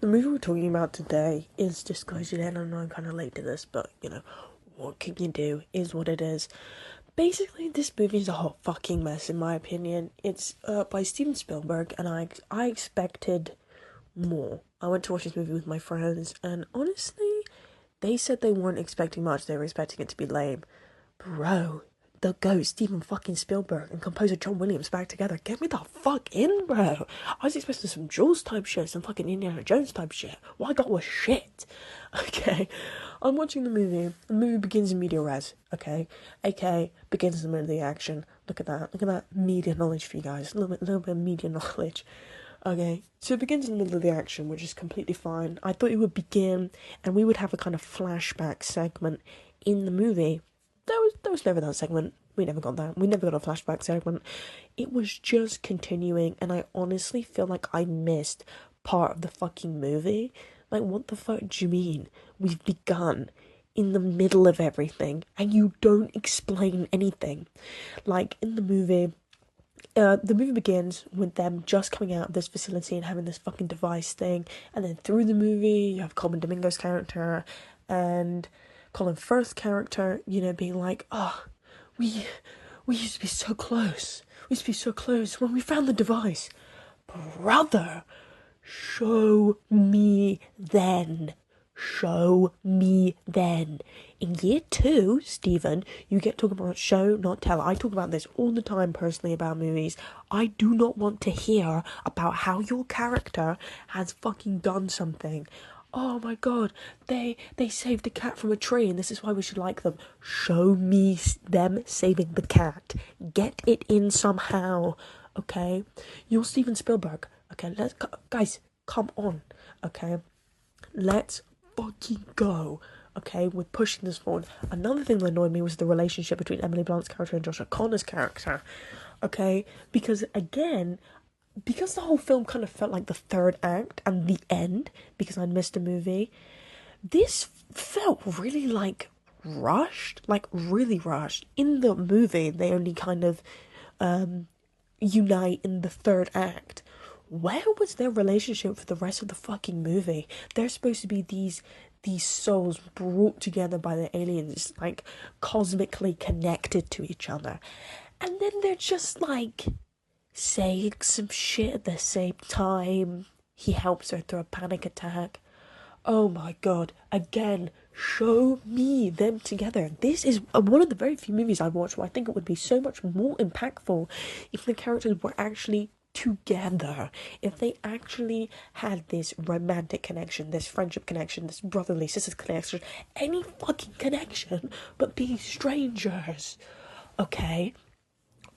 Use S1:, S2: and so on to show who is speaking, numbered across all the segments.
S1: The movie we're talking about today is Disclosure Day, and I know I'm kind of late to this, but, what can you do, is what it is. Basically, this movie is a hot fucking mess, in my opinion. It's by Steven Spielberg, and I expected more. I went to watch this movie with my friends, and honestly, they said they weren't expecting much, they were expecting it to be lame. Bro, the GOAT, Steven fucking Spielberg, and composer John Williams back together. Get me the fuck in, bro. I was expecting some Jaws type shit, some fucking Indiana Jones type shit. What I got was shit. Okay, I'm watching the movie. The movie begins in media res, okay? AKA begins in the middle of the action. Look at that. Look at that media knowledge for you guys. A little bit of media knowledge. Okay, so it begins in the middle of the action, which is completely fine. I thought it would begin, and we would have a kind of flashback segment in the movie. There was never that segment. We never got that. We never got a flashback segment. It was just continuing, and I honestly feel like I missed part of the fucking movie. Like, what the fuck do you mean? We've begun in the middle of everything, and you don't explain anything. Like, in the movie begins with them just coming out of this facility and having this fucking device thing, and then through the movie, you have Colin Domingo's character and Colin Firth's character, being like, we used to be so close. We used to be so close when we found the device. Brother, show me then. Show me then. In year 2, Stephen, you get talking about show, not tell. I talk about this all the time personally about movies. I do not want to hear about how your character has fucking done something. Oh my god, they saved the cat from a tree and this is why we should like them. Show me them saving the cat. Get it in somehow, okay? You're Steven Spielberg, okay? Guys, come on, okay? Let's fucking go, okay? We're pushing this forward. Another thing that annoyed me was the relationship between Emily Blunt's character and Josh O'Connor's character, okay? Because the whole film kind of felt like the third act and the end, because I missed a movie, this felt really, really rushed. In the movie, they only kind of unite in the third act. Where was their relationship for the rest of the fucking movie? They're supposed to be these souls brought together by the aliens, like, cosmically connected to each other. And then they're just, saying some shit at the same time. He helps her through a panic attack. Oh my god, again, show me them together. This is one of the very few movies I've watched where I think it would be so much more impactful if the characters were actually together. If they actually had this romantic connection, this friendship connection, this brotherly sister connection, any fucking connection, but be strangers. Okay?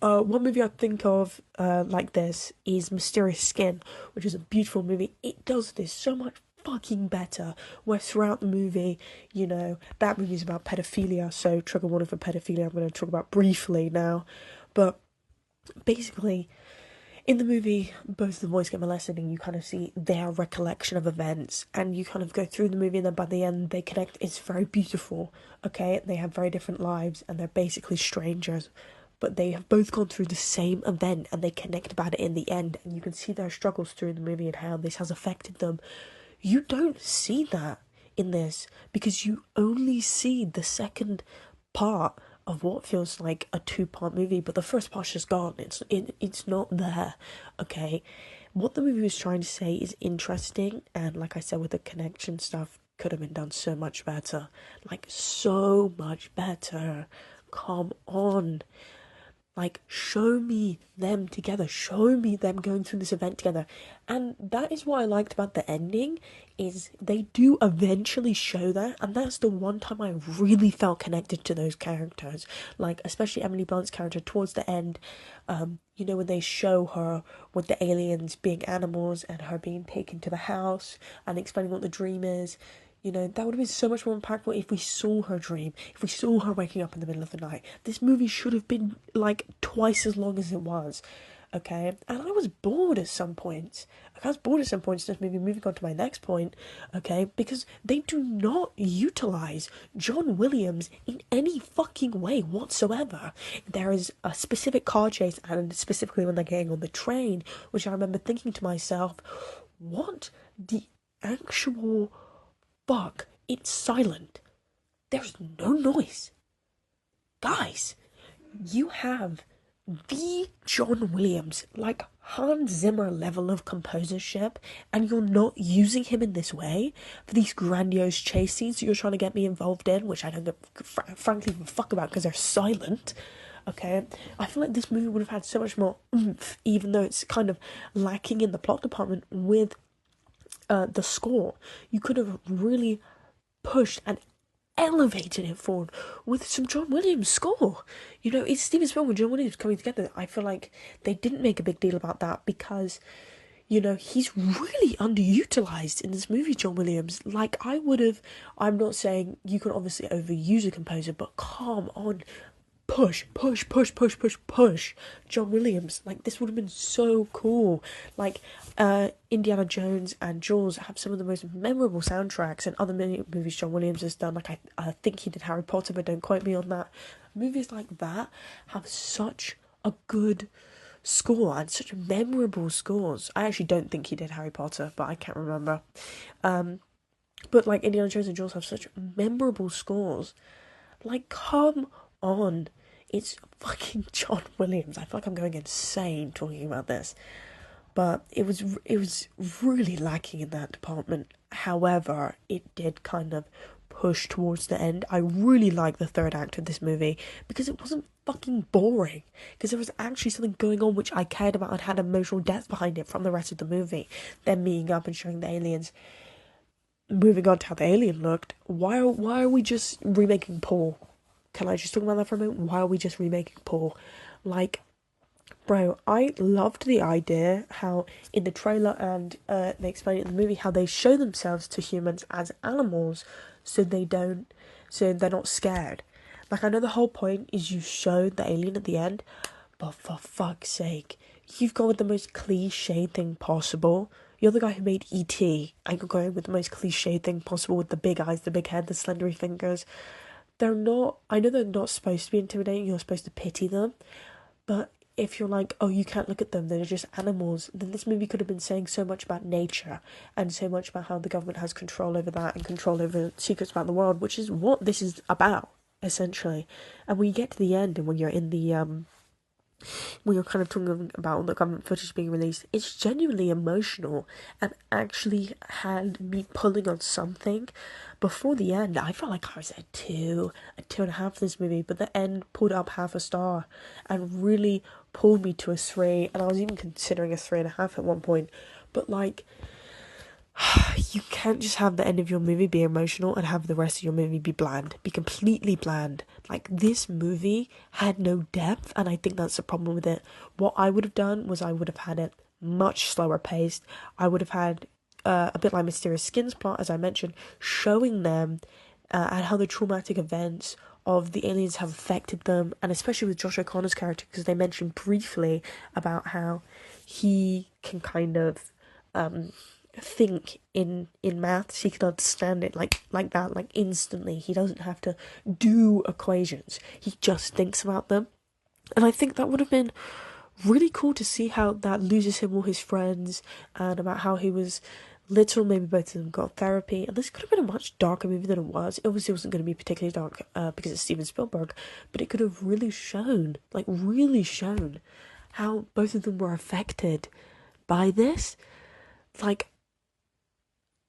S1: One movie I think of like this is Mysterious Skin, which is a beautiful movie. It does this so much fucking better, where throughout the movie, that movie's about pedophilia, so trigger warning for pedophilia I'm going to talk about briefly now. But basically, in the movie, both the boys get molested and you kind of see their recollection of events, and you kind of go through the movie and then by the end they connect. It's very beautiful, okay? They have very different lives and they're basically strangers, but they have both gone through the same event and they connect about it in the end, and you can see their struggles through the movie and how this has affected them. You don't see that in this because you only see the second part of what feels like a 2-part movie, but the first part's just gone. It's not there, okay? What the movie was trying to say is interesting, and like I said, with the connection stuff, could have been done so much better. So much better. Come on. Show me them together. Show me them going through this event together. And that is what I liked about the ending, is they do eventually show that, and that's the one time I really felt connected to those characters. Especially Emily Blunt's character towards the end, when they show her with the aliens being animals and her being taken to the house and explaining what the dream is. That would have been so much more impactful if we saw her dream, if we saw her waking up in the middle of the night. This movie should have been, twice as long as it was, okay? And I was bored at some points. I was bored at some points in this movie, moving on to my next point, okay? Because they do not utilise John Williams in any fucking way whatsoever. There is a specific car chase, and specifically when they're getting on the train, which I remember thinking to myself, what the actual fuck, it's silent. There's no noise. Guys, you have the John Williams, like Hans Zimmer level of composership, and you're not using him in this way for these grandiose chase scenes you're trying to get me involved in, which I don't give, frankly, give a fuck about because they're silent. Okay, I feel like this movie would have had so much more oomph, even though it's kind of lacking in the plot department with the score. You could have really pushed and elevated it forward with some John Williams score. You know, it's Steven Spielberg and John Williams coming together. I feel like they didn't make a big deal about that because, you know, he's really underutilized in this movie, John Williams. Like, I'm not saying you can obviously overuse a composer, but come on, push John Williams. Like, this would have been so cool. Like, Indiana Jones and Jaws have some of the most memorable soundtracks, and other movies John Williams has done. Like, I think he did Harry Potter, but don't quote me on that. Movies like that have such a good score and such memorable scores. I actually don't think he did Harry Potter, but I can't remember. But like Indiana Jones and Jaws have such memorable scores. Like, come on, it's fucking John Williams. I feel like I'm going insane talking about this, but it was really lacking in that department. However, it did kind of push towards the end. I really like the third act of this movie because it wasn't fucking boring, because there was actually something going on which I cared about and had emotional depth behind it from the rest of the movie. Them meeting up and showing the aliens. Moving on to how the alien looked, why are we just remaking Paul? Can I just talk about that for a moment? Why are we just remaking Paul? Like, bro, I loved the idea how in the trailer and they explain it in the movie how they show themselves to humans as animals so they're not scared. Like, I know the whole point is you show the alien at the end, but for fuck's sake, you've gone with the most cliche thing possible. You're the guy who made E.T. and you're going with the most cliche thing possible with the big eyes, the big head, the slendery fingers. I know they're not supposed to be intimidating, you're supposed to pity them, but if you're like, oh, you can't look at them, they're just animals, then this movie could have been saying so much about nature, and so much about how the government has control over that, and control over secrets about the world, which is what this is about, essentially. And when you get to the end, and when you're in the, when you're kind of talking about the government footage being released, it's genuinely emotional and actually had me pulling on something. Before the end, I felt like I was at a 2.5 for this movie, but the end pulled up half a star and really pulled me to a 3, and I was even considering a 3.5 at one point. But like, you can't just have the end of your movie be emotional and have the rest of your movie be bland, be completely bland. Like, this movie had no depth, and I think that's the problem with it. What I would have done was I would have had it much slower paced. I would have had a bit like Mysterious Skin's plot, as I mentioned, showing them and how the traumatic events of the aliens have affected them, and especially with Josh O'Connor's character, because they mentioned briefly about how he can kind of think in maths. He can understand it like that, like instantly. He doesn't have to do equations, he just thinks about them. And I think that would have been really cool to see how that loses him all his friends, and about how he was little, maybe both of them got therapy, and this could have been a much darker movie than it was. It obviously wasn't going to be particularly dark because it's Steven Spielberg, but it could have really shown how both of them were affected by this. Like,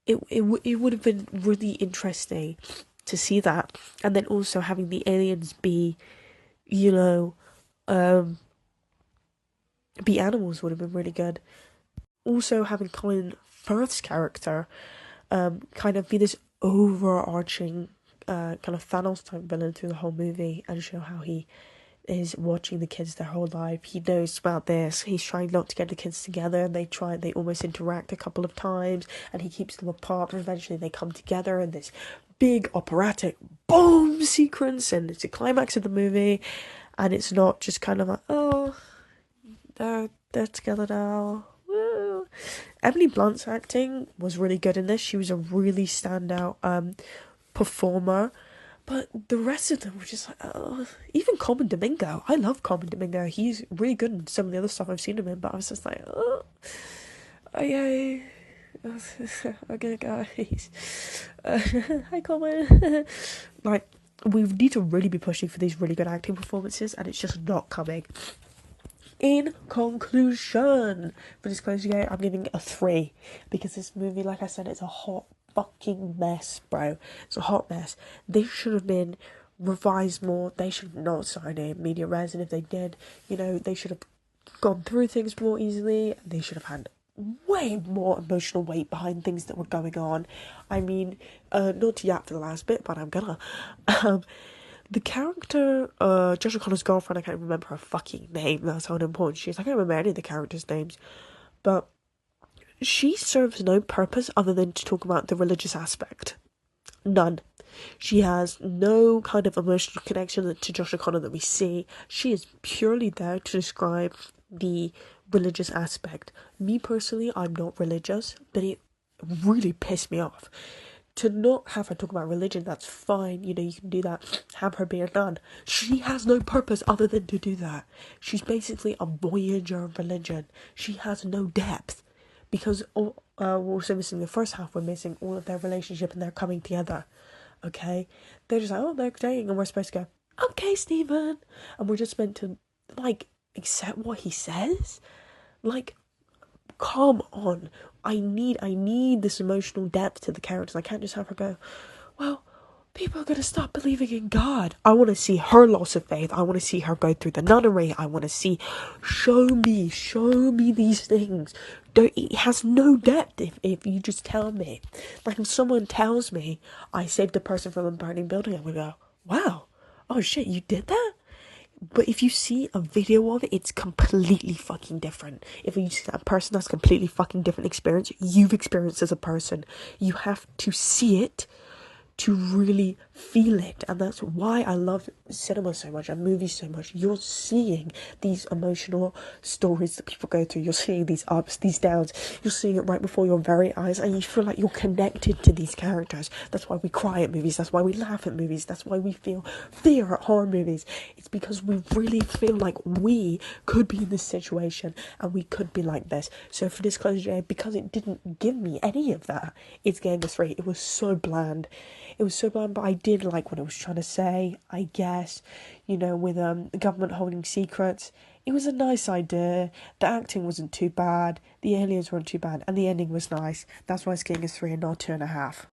S1: it would have been really interesting to see that, and then also having the aliens be, you know, be animals would have been really good. Also, having Colin Firth's character kind of be this overarching kind of Thanos type villain through the whole movie, and show how he is watching the kids their whole life. He knows about this. He's trying not to get the kids together, and they almost interact a couple of times, and he keeps them apart, and eventually they come together in this big operatic boom sequence, and it's the climax of the movie, and it's not just kind of like, oh, they're together now. Woo. Emily Blunt's acting was really good in this. She was a really standout performer. But the rest of them were just like, oh. Even Common Domingo. I love Common Domingo. He's really good in some of the other stuff I've seen him in, but I was just like, oh, Okay, guys. Hi, Colin. Like, we need to really be pushing for these really good acting performances, and it's just not coming. In conclusion, for this closing game, I'm giving it a 3 because this movie, like I said, it's a hot fucking mess, bro. It's a hot mess. This should have been revised more. They should have not signed a media res, and if they did, they should have gone through things more easily. They should have had way more emotional weight behind things that were going on. I mean, not to yap for the last bit, but I'm gonna. The character, Josh O'Connor's girlfriend, I can't remember her fucking name, that's how unimportant she is. I can't remember any of the characters' names. But she serves no purpose other than to talk about the religious aspect. None. She has no kind of emotional connection to Josh O'Connor that we see. She is purely there to describe the religious aspect. Me personally, I'm not religious, but it really pissed me off. To not have her talk about religion, that's fine, you can do that, have her be a nun. She has no purpose other than to do that. She's basically a voyager of religion. She has no depth. Because we're also missing the first half, we're missing all of their relationship and they're coming together. Okay? They're just like, oh, they're dating, and we're supposed to go, okay, Stephen. And we're just meant to, accept what he says? Come on. I need this emotional depth to the characters. I can't just have her go, well, people are going to stop believing in God. I want to see her loss of faith. I want to see her go through the nunnery. I want to see, show me these things. It has no depth if you just tell me. Like, if someone tells me I saved a person from a burning building, I'm going to go, wow, oh shit, you did that? But if you see a video of it, it's completely fucking different. If you see that person, that's completely fucking different experience you've experienced as a person. You have to see it to really feel it, and that's why I love cinema so much and movies so much. You're seeing these emotional stories that people go through. You're seeing these ups, these downs. You're seeing it right before your very eyes, and you feel like you're connected to these characters. That's why we cry at movies. That's why we laugh at movies. That's why we feel fear at horror movies. It's because we really feel like we could be in this situation and we could be like this. So for Disclosure, because it didn't give me any of that, it's getting a 3. It was so bland. But I did like what it was trying to say, I guess, with the government holding secrets. It was a nice idea. The acting wasn't too bad, the aliens weren't too bad, and the ending was nice. That's why it's getting a 3 and not 2.5.